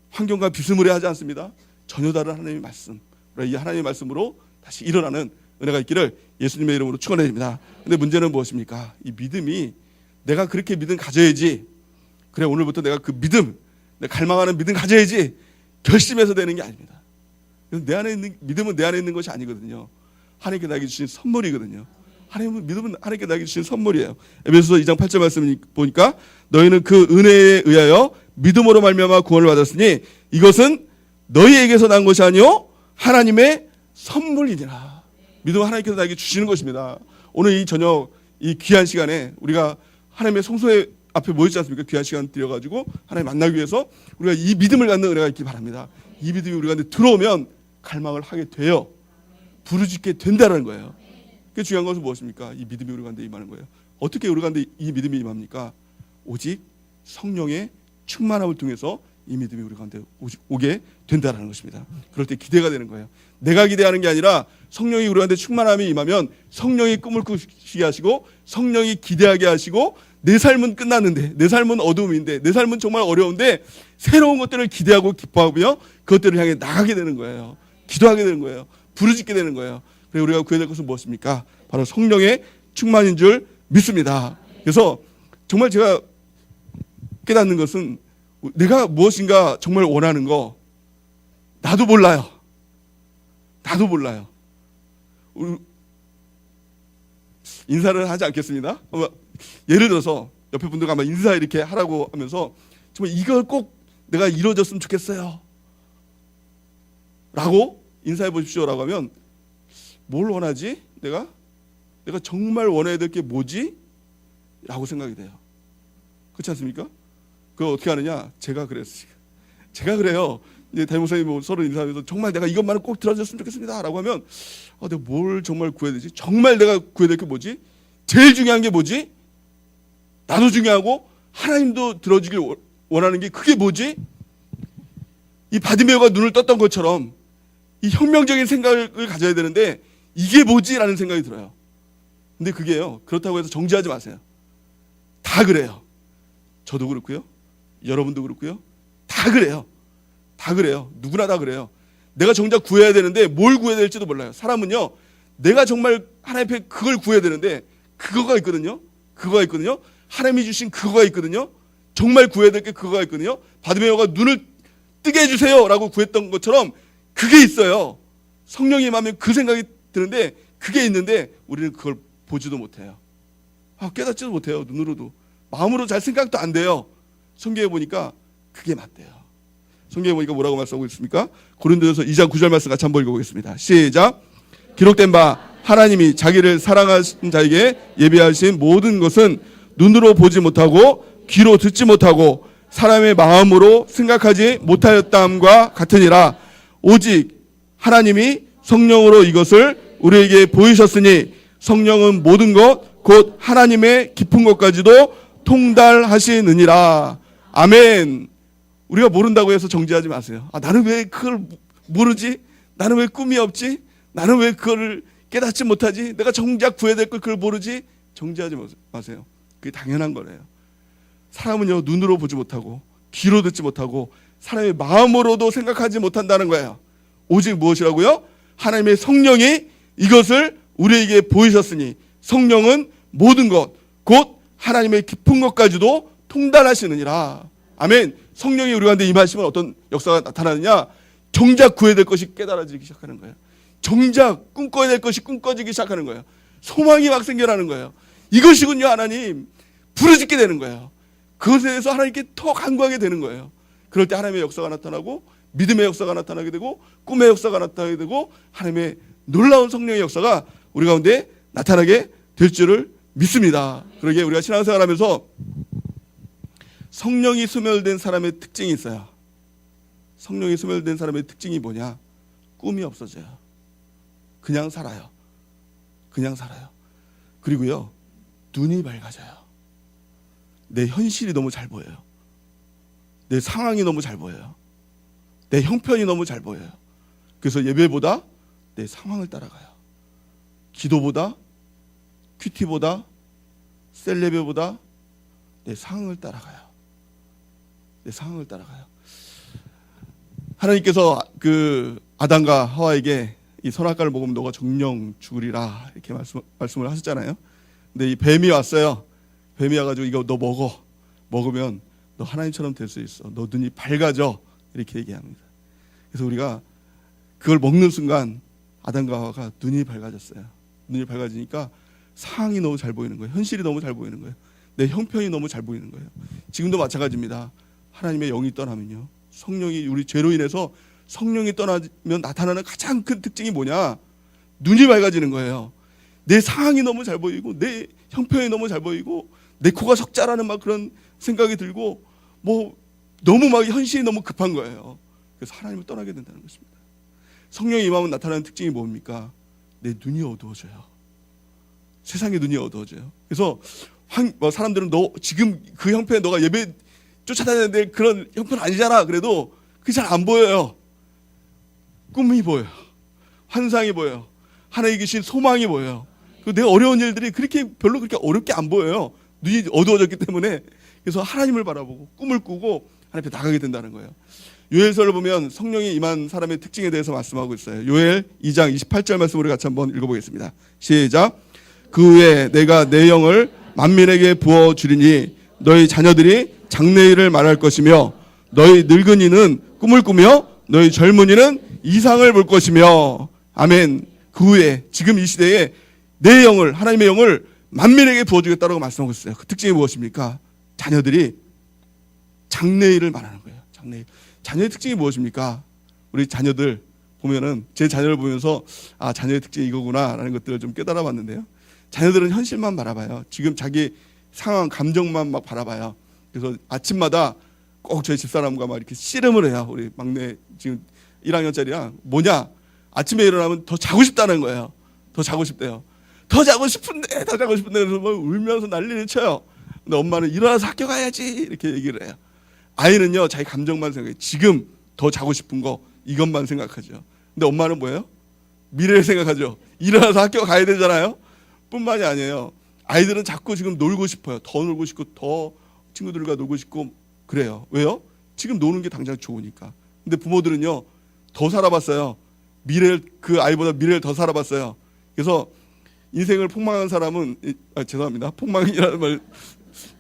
환경과 비스무리하지 않습니다. 전혀 다른 하나님의 말씀. 이 하나님의 말씀으로 다시 일어나는 은혜가 있기를 예수님의 이름으로 축원드립니다. 근데 문제는 무엇입니까? 이 믿음이, 내가 그렇게 믿음 가져야지, 그래 오늘부터 내가 그 믿음, 내가 갈망하는 믿음 가져야지 결심해서 되는 게 아닙니다. 내 안에 있는 믿음은 내 안에 있는 것이 아니거든요. 하나님께 나에게 주신 선물이거든요. 믿음은 하나님께 나에게 주신 선물이에요. 에베소서 2장 8절 말씀 보니까 너희는 그 은혜에 의하여 믿음으로 말미암아 구원을 받았으니 이것은 너희에게서 난 것이 아니요 하나님의 선물이니라. 믿음은 하나님께서 나에게 주시는 것입니다. 오늘 이 저녁 이 귀한 시간에 우리가 하나님의 성소에 앞에 모였지 않습니까? 귀한 시간 드려가지고 하나님 만나기 위해서 우리가 이 믿음을 갖는 은혜가 있기 바랍니다. 이 믿음이 우리 가운데 들어오면 갈망을 하게 돼요. 부르짖게 된다는 거예요. 그 중요한 것은 무엇입니까? 이 믿음이 우리 가운데 임하는 거예요. 어떻게 우리 가운데 이 믿음이 임합니까? 오직 성령의 충만함을 통해서 이 믿음이 우리 가운데 오게 된다는 것입니다. 그럴 때 기대가 되는 거예요. 내가 기대하는 게 아니라 성령이 우리 가운데 충만함이 임하면 성령이 꿈을 꾸시게 하시고 성령이 기대하게 하시고 내 삶은 끝났는데, 내 삶은 어두움인데, 내 삶은 정말 어려운데 새로운 것들을 기대하고 기뻐하며 그것들을 향해 나가게 되는 거예요. 기도하게 되는 거예요. 부르짖게 되는 거예요. 그래서 우리가 구해야 될 것은 무엇입니까? 바로 성령의 충만인 줄 믿습니다. 그래서 정말 제가 깨닫는 것은 내가 무엇인가 정말 원하는 거 나도 몰라요. 나도 몰라요. 인사를 하지 않겠습니다. 예를 들어서 옆에 분들과 아마 인사 이렇게 하라고 하면서 정말 이걸 꼭 내가 이루어졌으면 좋겠어요 라고 인사해 보십시오 라고 하면 뭘 원하지? 내가 정말 원해야 될 게 뭐지? 라고 생각이 돼요. 그렇지 않습니까? 그걸 어떻게 하느냐? 제가 그랬어요. 제가 그래요. 이제 담임목사님 서로 인사하면서 정말 내가 이것만은 꼭 들어줬으면 좋겠습니다 라고 하면 내가 뭘 정말 구해야 되지? 정말 내가 구해야 될 게 뭐지? 제일 중요한 게 뭐지? 나도 중요하고 하나님도 들어주길 원하는 게 그게 뭐지? 이 바디메오가 눈을 떴던 것처럼 이 혁명적인 생각을 가져야 되는데 이게 뭐지? 라는 생각이 들어요. 근데 그게요, 그렇다고 해서 정지하지 마세요. 다 그래요. 저도 그렇고요, 여러분도 그렇고요, 다 그래요. 다 그래요. 누구나 다 그래요. 내가 정작 구해야 되는데 뭘 구해야 될지도 몰라요. 사람은요, 내가 정말 하나님 앞에 그걸 구해야 되는데 그거가 있거든요. 하나님이 주신 그거가 있거든요. 정말 구해야 될 게 그거가 있거든요. 바디메오가 눈을 뜨게 해주세요 라고 구했던 것처럼 그게 있어요. 성령이 임하면 그 생각이 드는데 그게 있는데 우리는 그걸 보지도 못해요. 깨닫지도 못해요. 눈으로도. 마음으로 잘 생각도 안 돼요. 성경에 보니까 그게 맞대요. 성경에 보니까 뭐라고 말씀하고 있습니까? 고린도전서 2장 9절 말씀 같이 한번 읽어보겠습니다. 시작. 기록된 바 하나님이 자기를 사랑하신 자에게 예비하신 모든 것은 눈으로 보지 못하고 귀로 듣지 못하고 사람의 마음으로 생각하지 못하였다함과 같으니라. 오직 하나님이 성령으로 이것을 우리에게 보이셨으니 성령은 모든 것 곧 하나님의 깊은 것까지도 통달하시느니라. 아멘. 우리가 모른다고 해서 정지하지 마세요. 나는 왜 그걸 모르지? 나는 왜 꿈이 없지? 나는 왜 그걸 깨닫지 못하지? 내가 정작 구해야 될 걸 그걸 모르지? 정지하지 마세요. 그게 당연한 거래요. 사람은요, 눈으로 보지 못하고 귀로 듣지 못하고 사람의 마음으로도 생각하지 못한다는 거예요. 오직 무엇이라고요? 하나님의 성령이 이것을 우리에게 보이셨으니 성령은 모든 것 곧 하나님의 깊은 것까지도 통달하시느니라. 아멘. 성령이 우리 가운데 임하시면 어떤 역사가 나타나느냐? 정작 구해야 될 것이 깨달아지기 시작하는 거예요. 정작 꿈꿔야 될 것이 꿈꿔지기 시작하는 거예요. 소망이 막 생겨나는 거예요. 이것이군요. 하나님 부르짖게 되는 거예요. 그것에 대해서 하나님께 더 간구하게 되는 거예요. 그럴 때 하나님의 역사가 나타나고 믿음의 역사가 나타나게 되고 꿈의 역사가 나타나게 되고 하나님의 놀라운 성령의 역사가 우리 가운데 나타나게 될 줄을 믿습니다. 그러기에 우리가 신앙생활하면서 성령이 소멸된 사람의 특징이 있어요. 성령이 소멸된 사람의 특징이 뭐냐? 꿈이 없어져요. 그냥 살아요. 그냥 살아요. 그리고요, 눈이 밝아져요. 내 현실이 너무 잘 보여요. 내 상황이 너무 잘 보여요. 내 형편이 너무 잘 보여요. 그래서 예배보다 내 상황을 따라가요. 기도보다, 큐티보다, 셀레베보다 내 상황을 따라가요. 내 상황을 따라가요. 하나님께서 그 아담과 하와에게 이 선악과를 먹으면 너가 정령 죽으리라 이렇게 말씀을 하셨잖아요. 근데 이 뱀이 왔어요. 뱀이 와가지고 이거 너 먹으면 너 하나님처럼 될 수 있어. 너 눈이 밝아져 이렇게 얘기합니다. 그래서 우리가 그걸 먹는 순간 아담과 하와가 눈이 밝아졌어요. 눈이 밝아지니까 상황이 너무 잘 보이는 거예요. 현실이 너무 잘 보이는 거예요. 내 형편이 너무 잘 보이는 거예요. 지금도 마찬가지입니다. 하나님의 영이 떠나면요, 성령이 우리 죄로 인해서 성령이 떠나면 나타나는 가장 큰 특징이 뭐냐? 눈이 밝아지는 거예요. 내 상황이 너무 잘 보이고 내 형편이 너무 잘 보이고 내 코가 석자라는 막 그런 생각이 들고 뭐 너무 막 현실이 너무 급한 거예요. 그래서 하나님을 떠나게 된다는 것입니다. 성령이 임하면 나타나는 특징이 뭡니까? 내 눈이 어두워져요. 세상의 눈이 어두워져요. 그래서 사람들은 너 지금 그 형편에 너가 예배 쫓아다녀야 될 그런 형편 아니잖아. 그래도 그게 잘 안 보여요. 꿈이 보여요. 환상이 보여요. 하나님이 계신 소망이 보여요. 내 어려운 일들이 별로 그렇게 어렵게 안 보여요. 눈이 어두워졌기 때문에. 그래서 하나님을 바라보고 꿈을 꾸고 하나님 앞에 나가게 된다는 거예요. 요엘서를 보면 성령이 임한 사람의 특징에 대해서 말씀하고 있어요. 요엘 2장 28절 말씀 우리 같이 한번 읽어보겠습니다. 시작. 그 후에 내가 내 영을 만민에게 부어주리니 너희 자녀들이 장래일을 말할 것이며 너희 늙은이는 꿈을 꾸며 너희 젊은이는 이상을 볼 것이며. 아멘. 그 후에 지금 이 시대에 내 영을, 하나님의 영을 만민에게 부어주겠다고 말씀하고 있어요. 그 특징이 무엇입니까? 자녀들이 장래일을 말하는 거예요. 장래일. 자녀의 특징이 무엇입니까? 우리 자녀들 보면은, 제 자녀를 보면서 아, 자녀의 특징이 이거구나 라는 것들을 좀 깨달아 봤는데요. 자녀들은 현실만 바라봐요. 지금 자기 상황, 감정만 막 바라봐요. 그래서 아침마다 꼭 저희 집사람과 막 이렇게 씨름을 해요. 우리 막내 지금 1학년짜리랑 뭐냐? 아침에 일어나면 더 자고 싶다는 거예요. 더 자고 싶대요. 더 자고 싶은데 그래서 뭐 울면서 난리를 쳐요. 근데 엄마는 일어나서 학교 가야지 이렇게 얘기를 해요. 아이는요, 자기 감정만 생각해요. 지금 더 자고 싶은 거 이것만 생각하죠. 근데 엄마는 뭐예요? 미래를 생각하죠. 일어나서 학교 가야 되잖아요. 뿐만이 아니에요. 아이들은 자꾸 지금 놀고 싶어요. 더 놀고 싶고 더 친구들과 놀고 싶고 그래요. 왜요? 지금 노는 게 당장 좋으니까. 근데 부모들은요, 더 살아봤어요. 그 아이보다 미래를 더 살아봤어요. 그래서 인생을 폭망한 사람은, 죄송합니다. 폭망이라는 말이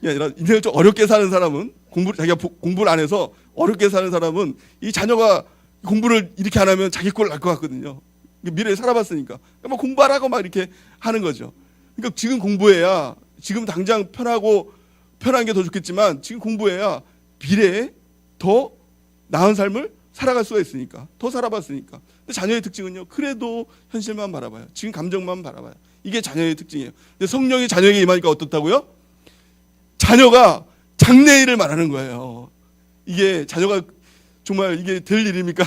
아니라 인생을 좀 어렵게 사는 사람은, 자기가 공부를 안 해서 어렵게 사는 사람은 이 자녀가 공부를 이렇게 안 하면 자기 꼴 날 것 같거든요. 미래를 살아봤으니까. 뭐 공부하라고 막 이렇게 하는 거죠. 그러니까 지금 공부해야, 지금 당장 편한 게 더 좋겠지만 지금 공부해야 미래에 더 나은 삶을 살아갈 수가 있으니까. 더 살아봤으니까. 근데 자녀의 특징은요, 그래도 현실만 바라봐요. 지금 감정만 바라봐요. 이게 자녀의 특징이에요. 근데 성령이 자녀에게 임하니까 어떻다고요? 자녀가 장래일을 말하는 거예요. 이게 자녀가 정말 이게 될 일입니까?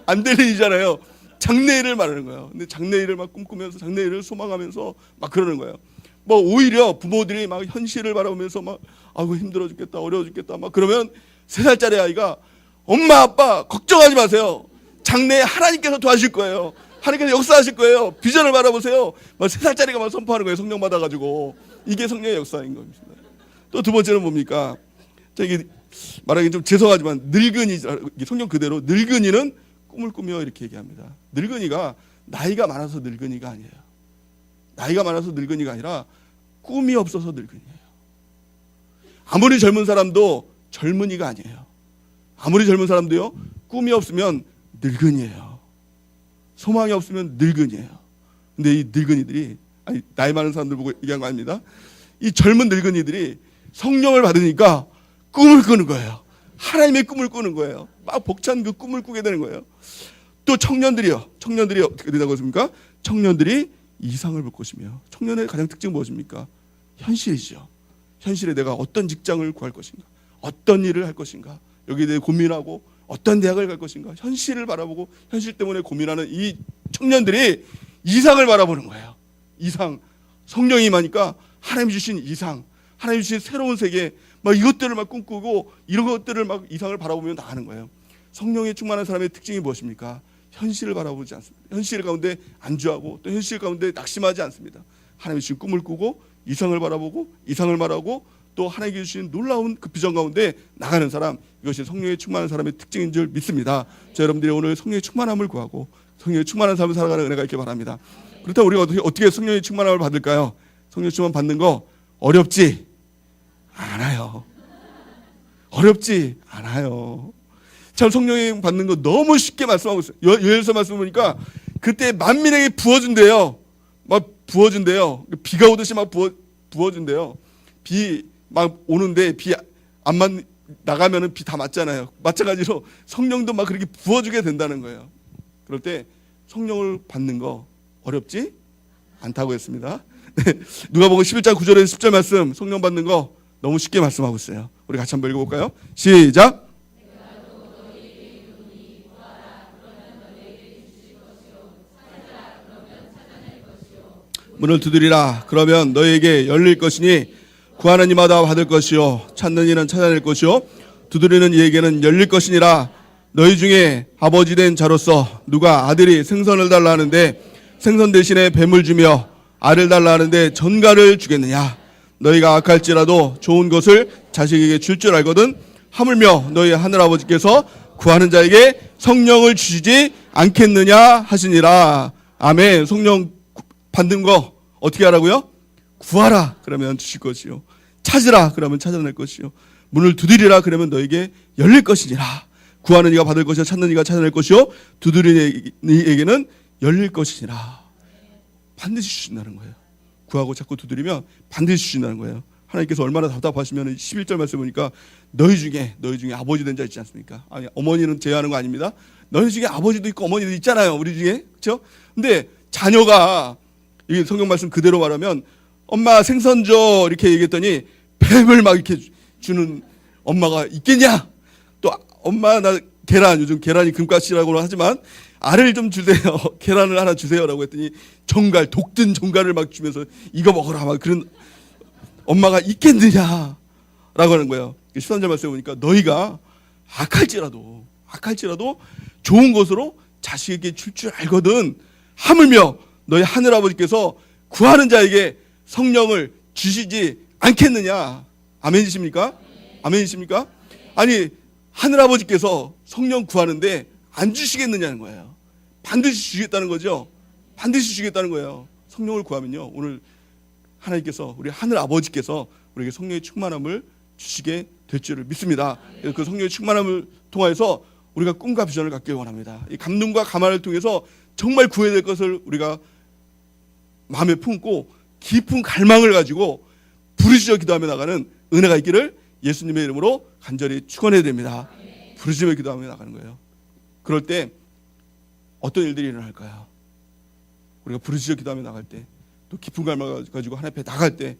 안 될 일이잖아요. 장래일을 말하는 거예요. 근데 장래일을 막 꿈꾸면서 장래일을 소망하면서 막 그러는 거예요. 뭐 오히려 부모들이 막 현실을 바라보면서 막 아이고 힘들어 죽겠다, 어려워 죽겠다 막 그러면 3살짜리 아이가 엄마 아빠 걱정하지 마세요. 장래에 하나님께서 도와주실 거예요. 하나님께서 역사하실 거예요. 비전을 바라보세요. 막 3살짜리가 막 선포하는 거예요. 성령 받아가지고. 이게 성령의 역사인 겁니다. 또 두 번째는 뭡니까? 이게 말하기 좀 죄송하지만 늙은이, 성령 그대로 늙은이는 꿈을 꾸며 이렇게 얘기합니다. 늙은이가 나이가 많아서 늙은이가 아니에요. 나이가 많아서 늙은이가 아니라 꿈이 없어서 늙은이에요. 아무리 젊은 사람도 젊은이가 아니에요. 아무리 젊은 사람도요, 꿈이 없으면 늙은이에요. 소망이 없으면 늙은이에요. 근데 이 늙은이들이, 아니, 나이 많은 사람들 보고 얘기한 거 아닙니다. 이 젊은 늙은이들이 성령을 받으니까 꿈을 꾸는 거예요. 하나님의 꿈을 꾸는 거예요. 막 벅찬 그 꿈을 꾸게 되는 거예요. 또 청년들이 어떻게 된다고 했습니까? 청년들이 이상을 볼 것이며, 청년의 가장 특징은 무엇입니까? 현실이죠. 현실에 내가 어떤 직장을 구할 것인가, 어떤 일을 할 것인가, 여기에 대해 고민하고 어떤 대학을 갈 것인가, 현실을 바라보고 현실 때문에 고민하는 이 청년들이 이상을 바라보는 거예요. 이상, 성령이 임하니까 하나님 주신 이상, 하나님 주신 새로운 세계, 막 이것들을 막 꿈꾸고 이런 것들을 막 이상을 바라보며 나가는 거예요. 성령에 충만한 사람의 특징이 무엇입니까? 현실을 바라보지 않습니다. 현실 가운데 안주하고 또 현실 가운데 낙심하지 않습니다. 하나님이 주신 꿈을 꾸고 이상을 바라보고 이상을 말하고 또 하나님께 주신 놀라운 그 비전 가운데 나가는 사람, 이것이 성령에 충만한 사람의 특징인 줄 믿습니다. 자, 여러분들이 오늘 성령의 충만함을 구하고 성령에 충만한 삶을 살아가는 은혜가 있길 바랍니다. 그렇다면 우리가 어떻게 성령의 충만함을 받을까요? 성령의 충만 받는 거 어렵지 않아요. 어렵지 않아요. 참, 성령의 받는 거 너무 쉽게 말씀하고 있어요. 요엘서 말씀 보니까 그때 만민에게 부어준대요. 막 부어준대요. 비가 오듯이 막 부어준대요. 비 막 오는데 비 안 나가면은 비 다 맞잖아요. 마찬가지로 성령도 막 그렇게 부어주게 된다는 거예요. 그럴 때 성령을 받는 거 어렵지 않다고 했습니다. 누가복음 11장 9절에서 10절 말씀, 성령 받는 거 너무 쉽게 말씀하고 있어요. 우리 같이 한번 읽어볼까요? 시작. 문을 두드리라. 그러면 너희에게 열릴 것이니 구하는 이마다 받을 것이요 찾는 이는 찾아낼 것이요 두드리는 이에게는 열릴 것이니라. 너희 중에 아버지 된 자로서 누가 아들이 생선을 달라 하는데 생선 대신에 뱀을 주며 알을 달라 하는데 전갈을 주겠느냐? 너희가 악할지라도 좋은 것을 자식에게 줄 줄 알거든 하물며 너희 하늘아버지께서 구하는 자에게 성령을 주시지 않겠느냐 하시니라. 아멘. 성령 받는 거 어떻게 하라고요? 구하라 그러면 주실 것이요, 찾으라 그러면 찾아낼 것이요, 문을 두드리라 그러면 너에게 열릴 것이니라. 구하는 이가 받을 것이요 찾는 이가 찾아낼 것이요 두드리는 이에게는 열릴 것이니라. 반드시 주신다는 거예요. 구하고 자꾸 두드리면 반드시 주신다는 거예요. 하나님께서 얼마나 답답하시면 11절 말씀 보니까 너희 중에 아버지 된 자 있지 않습니까? 아니, 어머니는 제외하는 거 아닙니다. 너희 중에 아버지도 있고 어머니도 있잖아요. 우리 중에. 그렇죠? 근데 자녀가, 이 성경 말씀 그대로 말하면 엄마 생선 줘 이렇게 얘기했더니 뱀을 막 이렇게 주는 엄마가 있겠냐? 또 엄마 나 계란, 요즘 계란이 금값이라고 하지만 알을 좀 주세요. 계란을 하나 주세요라고 했더니 정갈, 독든 정갈을 막 주면서 이거 먹어라 막 그런 엄마가 있겠느냐라고 하는 거예요. 13절 말씀에 보니까 너희가 악할지라도 좋은 것으로 자식에게 줄 줄 알거든 하물며 너희 하늘아버지께서 구하는 자에게 성령을 주시지 않겠느냐. 아멘이십니까? 아멘이십니까? 아니, 하늘아버지께서 성령 구하는데 안 주시겠느냐는 거예요. 반드시 주시겠다는 거죠. 반드시 주시겠다는 거예요. 성령을 구하면요, 오늘 하나님께서, 우리 하늘아버지께서 우리에게 성령의 충만함을 주시게 될 줄을 믿습니다. 그 성령의 충만함을 통해서 우리가 꿈과 비전을 갖길 원합니다. 이 감동과 감화를 통해서 정말 구해야 될 것을 우리가 마음에 품고 깊은 갈망을 가지고 부르짖어 기도하며 나가는 은혜가 있기를 예수님의 이름으로 간절히 축원해야 됩니다. 부르짖어 기도하며 나가는 거예요. 그럴 때 어떤 일들이 일어날까요? 우리가 부르짖어 기도하며 나갈 때, 또 깊은 갈망을 가지고 하나님 앞에 나갈 때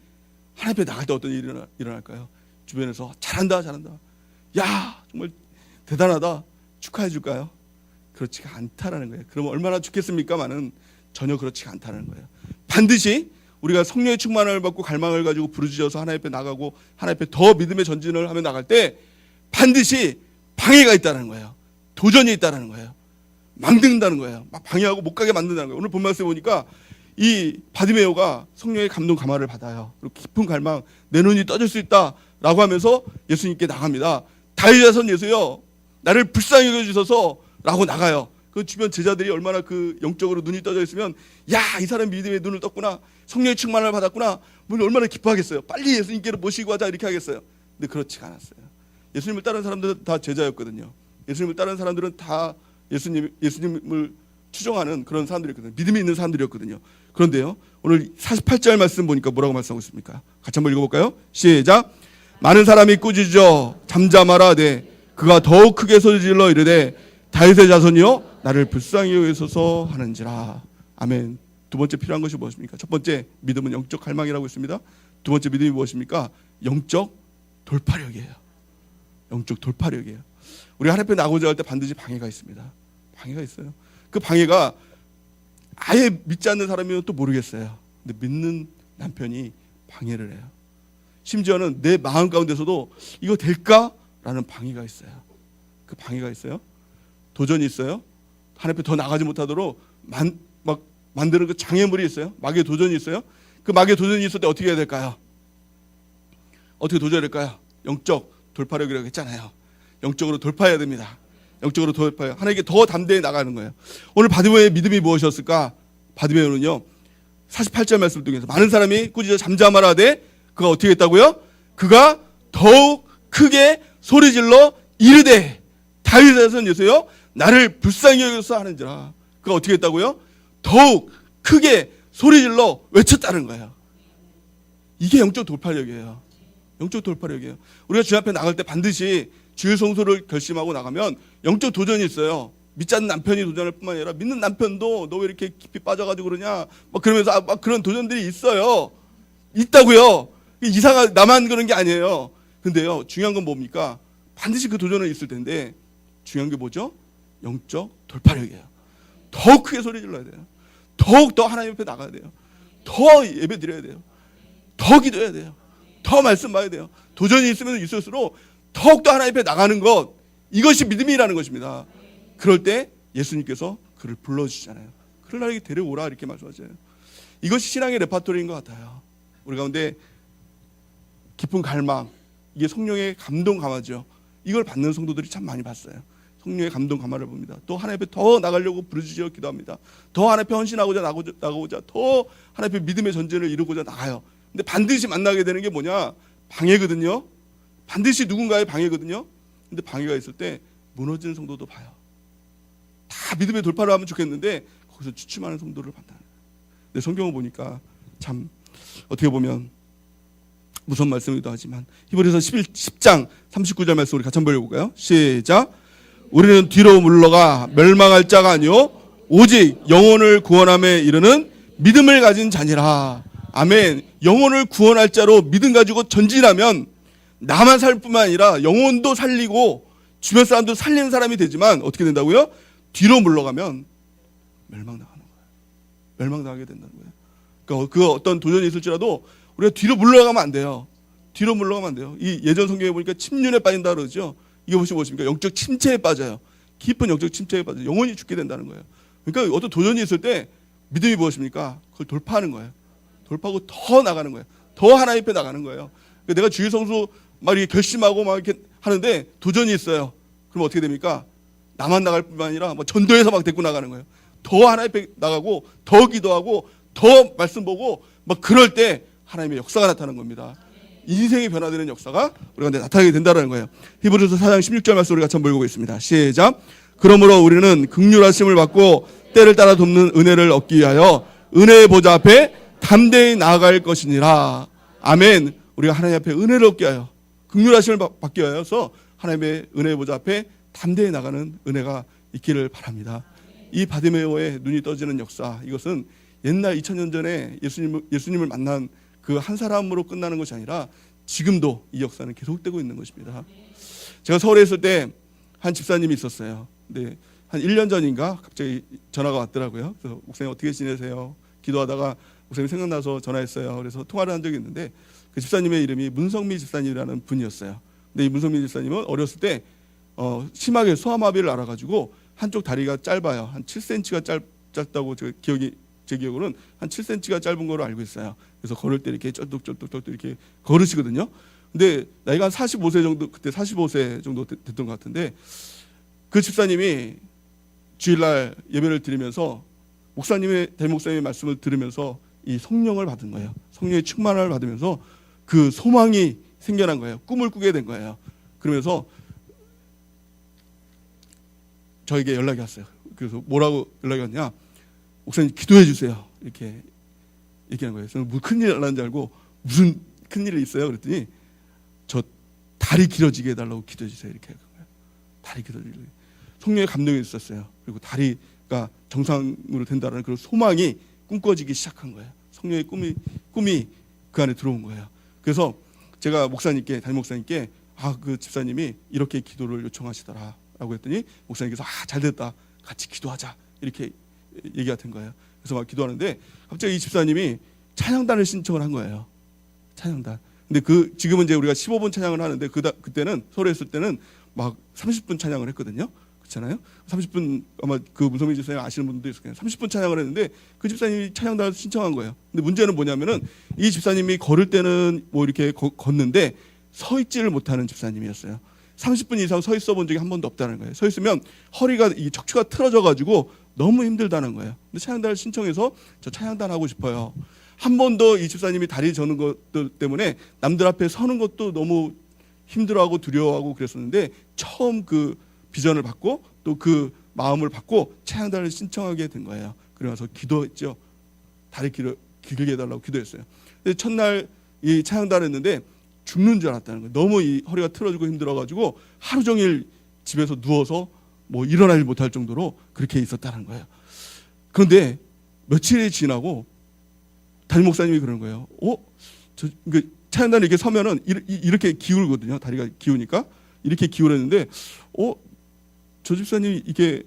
어떤 일이 일어날까요? 주변에서 잘한다 야 정말 대단하다 축하해 줄까요? 그렇지가 않다라는 거예요. 그러면 얼마나 좋겠습니까마는 전혀 그렇지가 않다는 거예요. 반드시 우리가 성령의 충만을 받고 갈망을 가지고 부르짖어서 하나님 앞에 나가고 하나님 앞에 더 믿음의 전진을 하며 나갈 때 반드시 방해가 있다는 거예요. 도전이 있다는 거예요. 망든다는 거예요. 막 방해하고 못 가게 만든다는 거예요. 오늘 본 말씀에 보니까 이 바디메오가 성령의 감동 감화를 받아요. 그리고 깊은 갈망, 내 눈이 떠질 수 있다라고 하면서 예수님께 나갑니다. 다윗의 자손 예수여, 나를 불쌍히 여겨주소서 라고 나가요. 그 주변 제자들이 얼마나 그 영적으로 눈이 떠져 있으면 야, 이 사람 믿음의 눈을 떴구나, 성령의 충만을 받았구나, 얼마나 기뻐하겠어요. 빨리 예수님께로 모시고 하자 이렇게 하겠어요. 근데 그렇지가 않았어요. 예수님을 따르는 사람들은 다 제자였거든요. 예수님을 따르는 사람들은 다 예수님을 추종하는 그런 사람들이었거든요. 믿음이 있는 사람들이었거든요. 그런데요, 오늘 48절 말씀 보니까 뭐라고 말씀하고 있습니까? 같이 한번 읽어볼까요? 시작. 많은 사람이 꾸짖어 잠잠하라 하되 그가 더욱 크게 소리질러 이르되 다윗의 자손이여 나를 불쌍히 여기소서 하는지라. 아멘. 두 번째 필요한 것이 무엇입니까? 첫 번째 믿음은 영적 갈망이라고 했습니다. 두 번째 믿음이 무엇입니까? 영적 돌파력이에요. 영적 돌파력이에요. 우리 하나님 앞에 나고자 할 때 반드시 방해가 있습니다. 방해가 있어요. 그 방해가 아예 믿지 않는 사람이면 또 모르겠어요. 근데 믿는 남편이 방해를 해요. 심지어는 내 마음 가운데서도 이거 될까라는 방해가 있어요. 그 방해가 있어요. 도전이 있어요. 하나님 앞에 더 나가지 못하도록 막 만드는 그 장애물이 있어요. 마귀의 도전이 있어요. 그 마귀의 도전이 있을 때 어떻게 해야 될까요? 어떻게 도전해야 될까요? 영적 돌파력이라고 했잖아요. 영적으로 돌파해야 됩니다. 영적으로 돌파해요. 하나님께 더 담대히 나가는 거예요. 오늘 바디메오의 믿음이 무엇이었을까? 바디메오는요, 48절 말씀 중에서 많은 사람이 꾸짖어 잠잠하라 하되 그가 어떻게 했다고요? 그가 더욱 크게 소리질러 이르되 다윗의 자손 여서요 나를 불쌍히 여기소서 하는지라. 그가 어떻게 했다고요? 더욱 크게 소리질러 외쳤다는 거예요. 이게 영적 돌파력이에요. 영적 돌파력이에요. 우리가 주님 앞에 나갈 때 반드시 주일 성소를 결심하고 나가면 영적 도전이 있어요. 믿지 않는 남편이 도전할 뿐만 아니라 믿는 남편도 너 왜 이렇게 깊이 빠져가지고 그러냐 막 그러면서 막 그런 도전들이 있어요. 있다고요. 이상한 나만 그런 게 아니에요. 근데요, 중요한 건 뭡니까? 반드시 그 도전은 있을 텐데 중요한 게 뭐죠? 영적 돌파력이에요. 더욱 크게 소리 질러야 돼요. 더욱 더 하나님 앞에 나가야 돼요. 더 예배 드려야 돼요. 더 기도해야 돼요. 더 말씀 봐야 돼요. 도전이 있으면 있을수록 더욱더 하나님 앞에 나가는 것, 이것이 믿음이라는 것입니다. 그럴 때 예수님께서 그를 불러주시잖아요. 그를 나에게 데려오라 이렇게 말씀하잖아요. 이것이 신앙의 레파토리인 것 같아요. 우리 가운데 깊은 갈망, 이게 성령의 감동 감화죠. 이걸 받는 성도들이 참 많이 봤어요. 성령의 감동 감화를 봅니다. 또 하나님 앞에 더 나가려고 부르짖어 기도합니다. 더 하나님 앞에 헌신하고자 나가고자 더 하나님 앞에 믿음의 전쟁을 이루고자 나가요. 근데 반드시 만나게 되는 게 뭐냐? 방해거든요. 반드시 누군가의 방해거든요. 근데 방해가 있을 때 무너지는 성도도 봐요. 다 믿음의 돌파를 하면 좋겠는데 거기서 주춤하는 성도를 봤다. 근데 성경을 보니까 참 어떻게 보면 무서운 말씀이기도 하지만 히브리서 10장 39절 말씀 우리 같이 한번 읽어볼까요? 시작. 우리는 뒤로 물러가 멸망할 자가 아니요 오직 영혼을 구원함에 이르는 믿음을 가진 자니라. 아멘. 영혼을 구원할 자로 믿음 가지고 전진하면 나만 살 뿐만 아니라 영혼도 살리고 주변 사람도 살리는 사람이 되지만 어떻게 된다고요? 뒤로 물러가면 멸망당하는 거예요. 멸망당하게 된다는 거예요. 그러니까 그 어떤 도전이 있을지라도 우리가 뒤로 물러가면 안 돼요. 뒤로 물러가면 안 돼요. 이 예전 성경에 보니까 침륜에 빠진다 그러죠. 이게 무엇입니까? 영적 침체에 빠져요. 깊은 영적 침체에 빠져요. 영혼이 죽게 된다는 거예요. 그러니까 어떤 도전이 있을 때 믿음이 무엇입니까? 그걸 돌파하는 거예요. 돌파하고 더 나가는 거예요. 더 하나님 앞에 나가는 거예요. 그러니까 내가 주일 성수 막 이렇게 결심하고 막 이렇게 하는데 도전이 있어요. 그럼 어떻게 됩니까? 나만 나갈 뿐만 아니라 뭐 전도해서 막 데리고 나가는 거예요. 더 하나님 앞에 나가고 더 기도하고 더 말씀 보고 막 그럴 때 하나님의 역사가 나타나는 겁니다. 인생이 변화되는 역사가 우리가 나타나게 된다는 거예요. 히브리서 4장 16절 말씀 우리가 한번 읽어보겠습니다. 시작. 그러므로 우리는 긍휼하심을 받고 때를 따라 돕는 은혜를 얻기 위하여 은혜의 보좌 앞에 담대히 나아갈 것이니라. 아멘. 우리가 하나님 앞에 은혜를 얻기 위하여 긍휼하심을 받기 위하여서 하나님의 은혜의 보좌 앞에 담대히 나가는 은혜가 있기를 바랍니다. 이 바디메오의 눈이 떠지는 역사, 이것은 옛날 2000년 전에 예수님을 만난 그 한 사람으로 끝나는 것이 아니라 지금도 이 역사는 계속되고 있는 것입니다. 제가 서울에 있을 때 한 집사님이 있었어요. 근데 한 1년 전인가 갑자기 전화가 왔더라고요. 그래서 목사님 어떻게 지내세요? 기도하다가 목사님 생각나서 전화했어요. 그래서 통화를 한 적이 있는데 그 집사님의 이름이 문성미 집사님이라는 분이었어요. 근데 이 문성미 집사님은 어렸을 때 심하게 소아마비를 앓아가지고 한쪽 다리가 짧아요. 한 7cm가 짧다고 제 기억으로는 한 7cm가 짧은 거로 알고 있어요. 그래서 걸을 때 이렇게 쩔뚝쩔뚝 이렇게 걸으시거든요. 근데 나이가 한 45세 정도, 그때 45세 정도 됐던 것 같은데 그 집사님이 주일날 예배를 드리면서 담임 목사님의 말씀을 들으면서 이 성령을 받은 거예요. 성령의 충만을 받으면서 그 소망이 생겨난 거예요. 꿈을 꾸게 된 거예요. 그러면서 저에게 연락이 왔어요. 그래서 뭐라고 연락이 왔냐? 목사님 기도해 주세요. 이렇게 얘기한 거예요. 저는 뭐 큰일 나는 줄 알고 무슨 큰일이 있어요? 그랬더니 저 다리 길어지게 해달라고 기도해 주세요. 이렇게 한 거예요. 다리 길어지게. 성령의 감동이 있었어요. 그리고 다리가 정상으로 된다는 그런 소망이 꿈꿔지기 시작한 거예요. 성령의 꿈이 그 안에 들어온 거예요. 그래서 제가 담임 목사님께 그 집사님이 이렇게 기도를 요청하시더라라고 했더니 목사님께서 잘됐다. 같이 기도하자. 이렇게 얘기가 된 거예요. 그래서 막 기도하는데 갑자기 이 집사님이 찬양단을 신청을 한 거예요. 찬양단. 근데 지금은 이제 우리가 15분 찬양을 하는데 그때는 서로 했을 때는 막 30분 찬양을 했거든요. 그렇잖아요. 30분 아마 그 문성민 집사님 아시는 분들도 있을 거예요. 30분 찬양을 했는데 그 집사님이 찬양단을 신청한 거예요. 근데 문제는 뭐냐면은 이 집사님이 걸을 때는 뭐 이렇게 걷는데 서 있지를 못하는 집사님이었어요. 30분 이상 서 있어 본 적이 한 번도 없다는 거예요. 서 있으면 허리가 이 척추가 틀어져 가지고 너무 힘들다는 거예요. 근데 찬양단을 신청해서 저 찬양단 하고 싶어요. 한 번도 이 집사님이 다리 저는 것들 때문에 남들 앞에 서는 것도 너무 힘들어하고 두려워하고 그랬었는데 처음 그 비전을 받고 또 그 마음을 받고 찬양단을 신청하게 된 거예요. 그래서 기도했죠. 다리 길게 해달라고 기도했어요. 근데 첫날 이 찬양단을 했는데 죽는 줄 알았다는 거예요. 너무 이 허리가 틀어지고 힘들어가지고 하루 종일 집에서 누워서 뭐 일어나지 못할 정도로 그렇게 있었다는 거예요. 그런데 며칠이 지나고 담임 목사님이 그러는 거예요. 찬양단에 이렇게 서면은 이렇게 기울거든요. 다리가 기우니까 이렇게 기울었는데, 저 집사님이 이게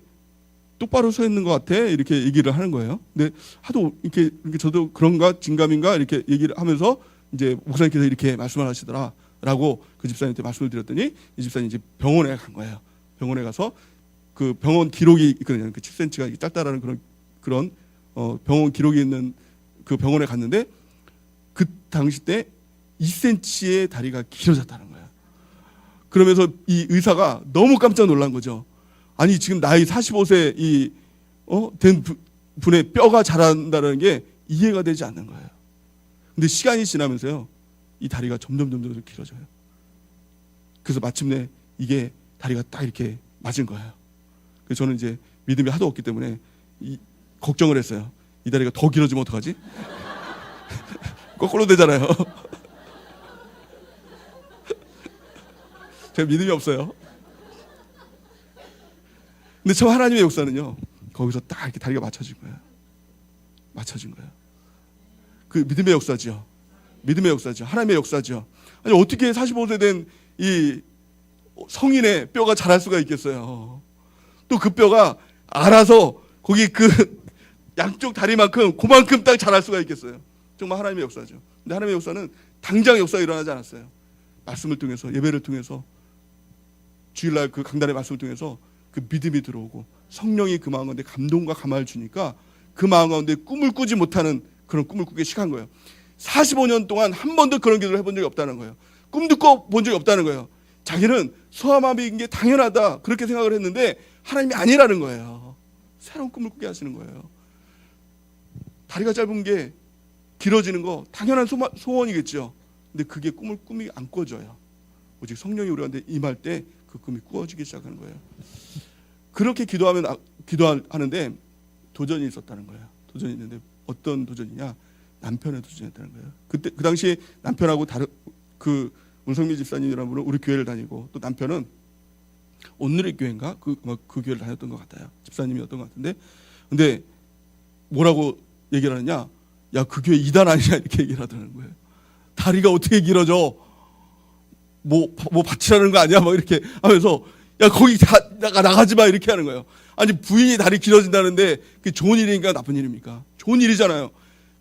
똑바로 서 있는 것 같아 이렇게 얘기를 하는 거예요. 근데 하도 이렇게 저도 그런가 진감인가 이렇게 얘기를 하면서 이제 목사님께서 이렇게 말씀을 하시더라라고 그 집사님한테 말씀을 드렸더니 이 집사님이 이제 병원에 간 거예요. 병원에 가서 그 병원 기록이 있거든요. 그 7cm가 짧다라는 그런 병원 기록이 있는 그 병원에 갔는데 그 당시 때 2cm의 다리가 길어졌다는 거예요. 그러면서 이 의사가 너무 깜짝 놀란 거죠. 아니 지금 나이 45세 된 분의 뼈가 자란다는 게 이해가 되지 않는 거예요. 근데 시간이 지나면서요, 이 다리가 점점 길어져요. 그래서 마침내 이게 다리가 딱 이렇게 맞은 거예요. 그래서 저는 이제 믿음이 하도 없기 때문에 걱정을 했어요. 이 다리가 더 길어지면 어떡하지? 거꾸로 되잖아요. 제가 믿음이 없어요. 근데 저 하나님의 역사는요, 거기서 딱 이렇게 다리가 맞춰진 거예요. 그 믿음의 역사죠. 하나님의 역사죠. 아니 어떻게 45세 된 이 성인의 뼈가 자랄 수가 있겠어요. 또 그 뼈가 알아서 거기 그 양쪽 다리만큼 그만큼 딱 자랄 수가 있겠어요. 정말 하나님의 역사죠. 근데 하나님의 역사는 당장 역사가 일어나지 않았어요. 말씀을 통해서, 예배를 통해서, 주일날 그 강단의 말씀을 통해서 그 믿음이 들어오고 성령이 그 마음 가운데 감동과 감화를 주니까 그 마음 가운데 꿈을 꾸지 못하는 그런 꿈을 꾸기 시작한 거예요. 45년 동안 한 번도 그런 기도를 해본 적이 없다는 거예요. 꿈도 꿔본 적이 없다는 거예요. 자기는 소아마비인 게 당연하다 그렇게 생각을 했는데 하나님이 아니라는 거예요. 새로운 꿈을 꾸게 하시는 거예요. 다리가 짧은 게 길어지는 거 당연한 소원이겠죠. 근데 그게 꿈이 안 꿔져요. 오직 성령이 우리 가운데 임할 때 그 꿈이 꾸어지기 시작하는 거예요. 그렇게 기도하는데 도전이 있었다는 거예요. 도전이 있는데 어떤 도전이냐? 남편의 도전이었다는 거예요. 그 당시 남편하고 그 문성민 집사님이라는 분은 우리 교회를 다니고 또 남편은 온누리 교회인가 그 교회를 다녔던 것 같아요. 집사님이었던 것 같은데, 근데 뭐라고 얘기를 하느냐? 야, 그 교회 이단 아니냐 이렇게 얘기를 하더라는 거예요. 다리가 어떻게 길어져? 뭐 바치라는 거 아니야? 막 이렇게 하면서 야 거기 나가지 마 이렇게 하는 거예요. 아니 부인이 다리 길어진다는데 그게 좋은 일입니까 나쁜 일입니까? 좋은 일이잖아요.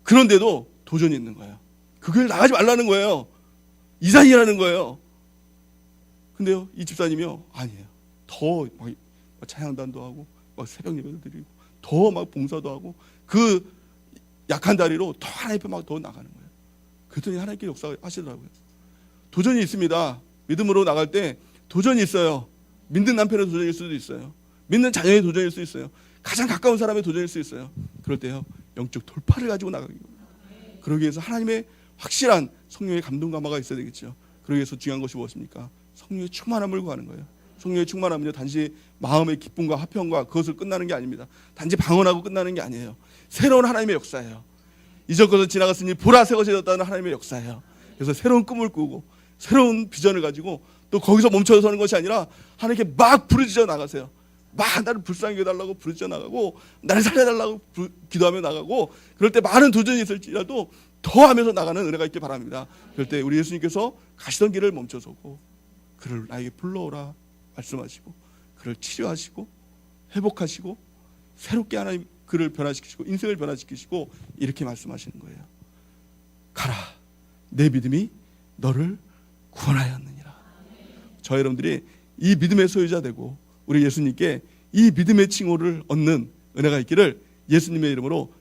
그런데도 도전이 있는 거예요. 그 교회를 나가지 말라는 거예요. 이단이라는 거예요. 근데요, 이 집사님이요, 아니에요. 더 막 찬양단도 하고 막 새벽 예배도 드리고 더 막 봉사도 하고 그 약한 다리로 더 하나님 앞에 막 더 나가는 거예요. 그랬더니 하나님께 역사하시더라고요. 도전이 있습니다. 믿음으로 나갈 때 도전이 있어요. 믿는 남편의 도전일 수도 있어요. 믿는 자녀의 도전일 수 있어요. 가장 가까운 사람의 도전일 수 있어요. 그럴 때요, 영적 돌파를 가지고 나가기. 그러기 위해서 하나님의 확실한 성령의 감동 감화가 있어야 되겠죠. 그러기 위해서 중요한 것이 무엇입니까? 성령의 충만함을 구하는 거예요. 성령의 충만함은요, 단지 마음의 기쁨과 화평과 그것을 끝나는 게 아닙니다. 단지 방언하고 끝나는 게 아니에요. 새로운 하나님의 역사예요. 이전 것은 지나갔으니 보라 새 것이 되었다는 하나님의 역사예요. 그래서 새로운 꿈을 꾸고 새로운 비전을 가지고 또 거기서 멈춰서는 것이 아니라 하나님께 막 부르짖어 나가세요. 막 나를 불쌍히 여달라고 부르짖어 나가고 나를 살려달라고 기도하며 나가고, 그럴 때 많은 도전이 있을지라도 더 하면서 나가는 은혜가 있길 바랍니다. 그럴 때 우리 예수님께서 가시던 길을 멈춰서고 그를 나에게 불러오라 말씀하시고 그를 치료하시고 회복하시고 새롭게 하나님 그를 변화시키시고 인생을 변화시키시고 이렇게 말씀하시는 거예요. 가라, 내 믿음이 너를 구원하였느니라. 저 여러분들이 이 믿음의 소유자 되고 우리 예수님께 이 믿음의 칭호를 얻는 은혜가 있기를 예수님의 이름으로